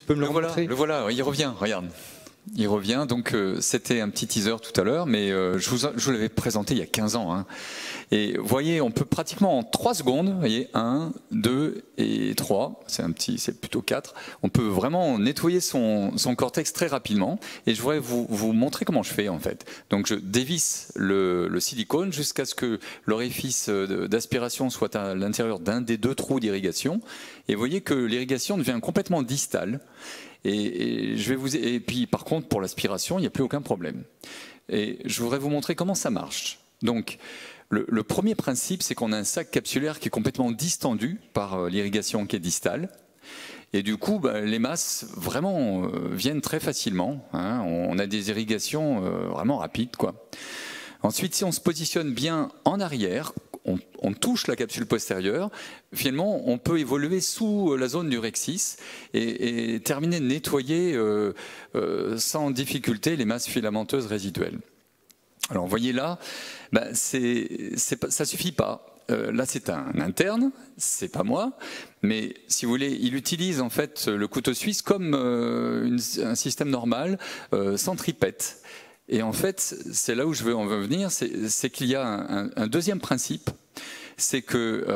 Tu peux me le remontrer? Le voilà, il revient, regarde. Il revient, donc c'était un petit teaser tout à l'heure, mais je vous l'avais présenté il y a 15 ans. Hein. Et vous voyez, on peut pratiquement en 3 secondes, vous voyez, 1, 2 et 3, c'est plutôt 4, on peut vraiment nettoyer son cortex très rapidement. Et je voudrais vous montrer comment je fais en fait. Donc je dévisse le silicone jusqu'à ce que l'orifice d'aspiration soit à l'intérieur d'un des 2 trous d'irrigation. Et vous voyez que l'irrigation devient complètement distale. Et puis par contre pour l'aspiration il n'y a plus aucun problème. Et je voudrais vous montrer comment ça marche. Donc le premier principe, c'est qu'on a un sac capsulaire qui est complètement distendu par l'irrigation qui est distale. Et du coup, les masses vraiment viennent très facilement. Hein. On a des irrigations vraiment rapides, quoi. Ensuite, si on se positionne bien en arrière, on touche la capsule postérieure, finalement on peut évoluer sous la zone du rhexis et terminer de nettoyer sans difficulté les masses filamenteuses résiduelles. Alors vous voyez là, ça suffit pas. Là c'est un interne, c'est pas moi, mais si vous voulez, il utilise en fait le couteau suisse comme un système normal, sans tripette. Et en fait, c'est là où je veux en venir, c'est qu'il y a un deuxième principe, c'est que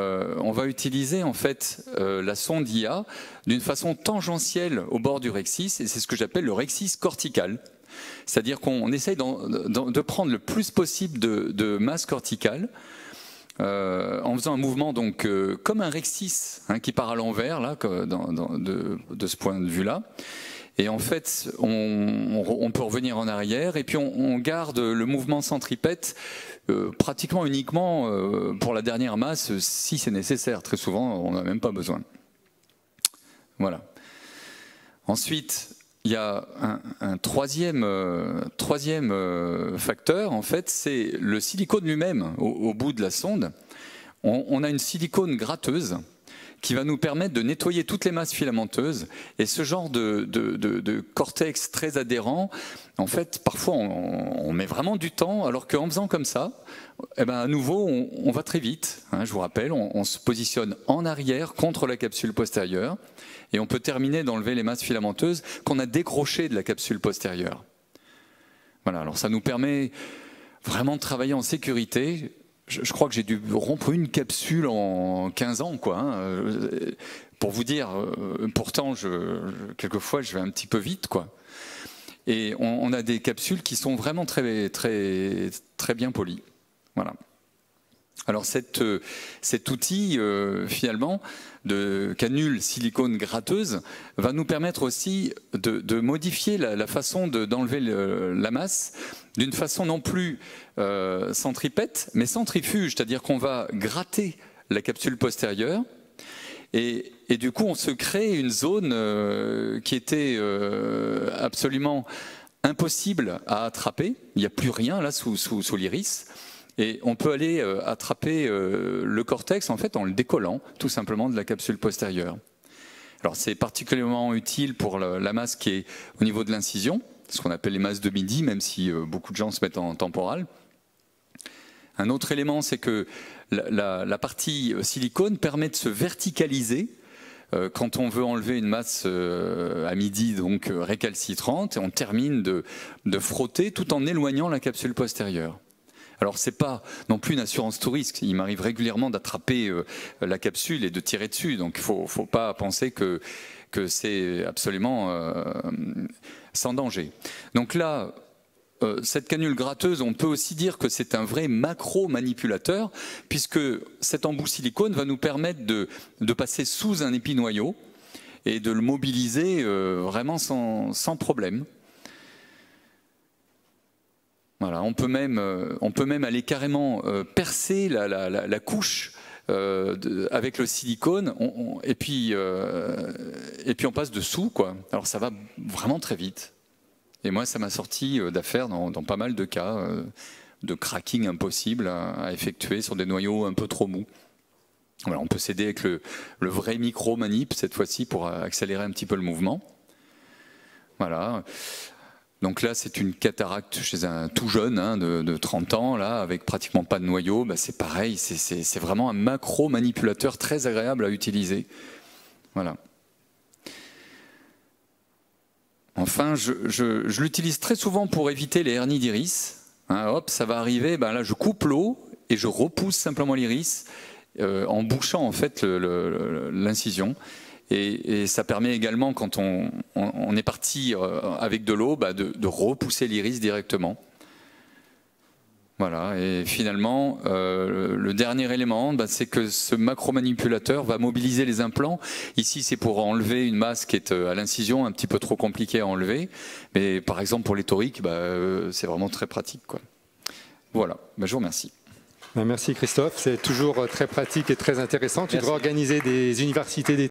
on va utiliser en fait la sonde IA d'une façon tangentielle au bord du rhexis, et c'est ce que j'appelle le rhexis cortical. C'est-à-dire qu'on essaye de prendre le plus possible de masse corticale en faisant un mouvement donc comme un rhexis qui part à l'envers là, de ce point de vue-là. Et en fait, on peut revenir en arrière et puis on garde le mouvement centripète pratiquement uniquement pour la dernière masse si c'est nécessaire. Très souvent, on n'a même pas besoin. Voilà. Ensuite, il y a un troisième facteur, en fait, c'est le silicone lui-même au bout de la sonde. On a une silicone gratteuse qui va nous permettre de nettoyer toutes les masses filamenteuses. Et ce genre de cortex très adhérent, en fait, parfois on met vraiment du temps, alors qu'en faisant comme ça, eh ben, à nouveau, on va très vite. Hein, je vous rappelle, on se positionne en arrière contre la capsule postérieure et on peut terminer d'enlever les masses filamenteuses qu'on a décrochées de la capsule postérieure. Voilà, alors ça nous permet vraiment de travailler en sécurité. Je crois que j'ai dû rompre une capsule en 15 ans, quoi. Hein. Pour vous dire, pourtant, quelquefois, je vais un petit peu vite, quoi. Et on a des capsules qui sont vraiment très, très, très bien polies. Voilà. Alors cet outil, finalement, de canule silicone gratteuse, va nous permettre aussi de modifier la façon d'enlever la masse d'une façon non plus centripète, mais centrifuge, c'est-à-dire qu'on va gratter la capsule postérieure et du coup on se crée une zone qui était absolument impossible à attraper. Il n'y a plus rien là sous l'iris. Et on peut aller attraper le cortex en fait en le décollant tout simplement de la capsule postérieure. Alors c'est particulièrement utile pour la masse qui est au niveau de l'incision, ce qu'on appelle les masses de midi, même si beaucoup de gens se mettent en temporal. Un autre élément, c'est que la partie silicone permet de se verticaliser quand on veut enlever une masse à midi, donc récalcitrante, et on termine de frotter tout en éloignant la capsule postérieure. Alors c'est pas non plus une assurance tout risque. Il m'arrive régulièrement d'attraper la capsule et de tirer dessus. Donc il faut pas penser que c'est absolument sans danger. Donc là, cette canule gratteuse, on peut aussi dire que c'est un vrai macro-manipulateur, puisque cet embout silicone va nous permettre de passer sous un épinoyau et de le mobiliser vraiment sans problème. Voilà, on peut même aller carrément percer la couche avec le silicone et puis on passe dessous, quoi. Alors ça va vraiment très vite. Et moi, ça m'a sorti d'affaires dans pas mal de cas de cracking impossible à effectuer sur des noyaux un peu trop mous. Voilà, on peut s'aider avec le vrai micro-manip cette fois-ci pour accélérer un petit peu le mouvement. Voilà. Donc là, c'est une cataracte chez un tout jeune de 30 ans, là, avec pratiquement pas de noyau. Bah, c'est pareil, c'est vraiment un macro-manipulateur très agréable à utiliser. Voilà. enfin, je l'utilise très souvent pour éviter les hernies d'iris. Hein, hop, ça va arriver, ben là je coupe l'eau et je repousse simplement l'iris en bouchant en fait l'incision. Et ça permet également, quand on est parti avec de l'eau, bah, de repousser l'iris directement. Voilà, et finalement, le dernier élément, bah, c'est que ce macromanipulateur va mobiliser les implants. Ici, c'est pour enlever une masse qui est à l'incision, un petit peu trop compliquée à enlever. Mais par exemple, pour les toriques, bah, c'est vraiment très pratique, quoi. Voilà, bah, je vous remercie. Merci Christophe, c'est toujours très pratique et très intéressant. Tu devrais organiser des universités d'été.